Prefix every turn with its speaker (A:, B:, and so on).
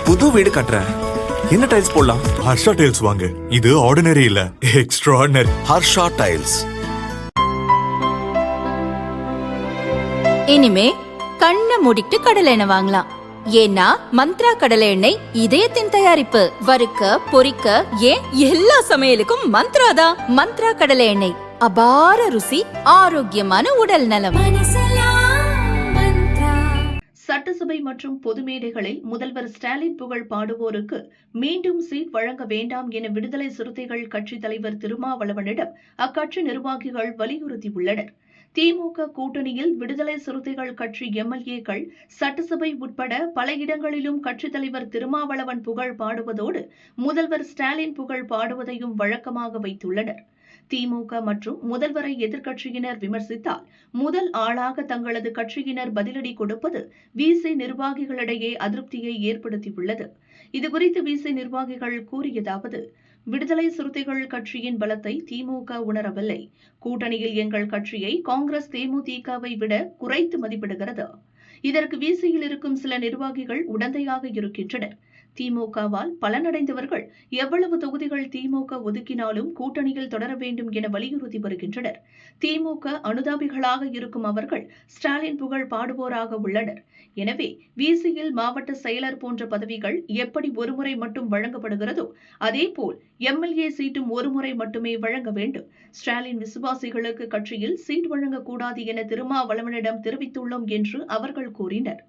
A: புது வீடு கட்டுறேன். என்ன டைல்ஸ் போடலாம்?
B: ஹர்ஷா டைல்ஸ் வாங்க. இது ஆர்டினரி இல்ல, எக்ஸ்ட்ராஆர்டினரி.
A: ஹர்ஷா டைல்ஸ்.
C: இனிமே கண்ணை மூடிட்டு கடலை எண்ணெய் வாங்கலாம். ஏன்னா மந்த்ரா கடலை எண்ணெய் இதயத்தின் தயாரிப்பு. வறுக்க பொரிக்க ஏன் எல்லா சமையலுக்கும் மந்த்ரா தான். மந்த்ரா கடலை எண்ணெய், அபார ருசி, ஆரோக்கியமான உடல் நலம்.
D: சட்டசபை மற்றும் பொது மேடைகளில் முதல்வர் ஸ்டாலின் புகழ் பாடுவோருக்கு மீண்டும் சீட் வழங்க வேண்டாம் என விடுதலை சிறுத்தைகள் கட்சித் தலைவர் திருமாவளவனிடம் அக்கட்சி நிர்வாகிகள் வலியுறுத்தியுள்ளனர். திமுக கூட்டணியில் விடுதலை சிறுத்தைகள் கட்சி எம்எல்ஏக்கள் சட்டசபை உட்பட பல இடங்களிலும் கட்சித் தலைவர் திருமாவளவன் புகழ் பாடுவதோடு முதல்வர் ஸ்டாலின் புகழ் பாடுவதையும் வழக்கமாக வைத்துள்ளனர். திமுக மற்றும் முதல்வரை எதிர்க்கட்சியினர் விமர்சித்தால் முதல் ஆளாக தங்களது கட்சியினர் பதிலடி கொடுப்பது விசி நிர்வாகிகளிடையே அதிருப்தியை ஏற்படுத்தியுள்ளது. இதுகுறித்து விசி நிர்வாகிகள் கூறியதாவது: விடுதலை சிறுத்தைகள் கட்சியின் பலத்தை திமுக உணரவில்லை. கூட்டணியில் எங்கள் கட்சியை காங்கிரஸ் தேமுதிகவை விட குறைத்து மதிப்பிடுகிறது. இதற்கு விசியில் இருக்கும் சில நிர்வாகிகள் உடந்தையாக இருக்கின்றனர். திமுகவால் பலனடைந்தவர்கள் எவ்வளவு தொகுதிகள் திமுக ஒதுக்கினாலும் கூட்டணியில் தொடர வேண்டும் என வலியுறுத்தி வருகின்றனர். திமுக அனுதாபிகளாக இருக்கும் அவர்கள் ஸ்டாலின் புகழ் பாடுவோராக உள்ளனர். எனவே விசியில் மாவட்ட செயலர் போன்ற பதவிகள் எப்படி ஒருமுறை மட்டும் வழங்கப்படுகிறதோ அதேபோல் எம்எல்ஏ சீட்டும் ஒருமுறை மட்டுமே வழங்க வேண்டும். ஸ்டாலின் விசுவாசிகளுக்கு கட்சியில் சீட் வழங்கக்கூடாது என திருமாவளவனிடம் தெரிவித்துள்ளோம் என்று அவர்கள் கூறினர்.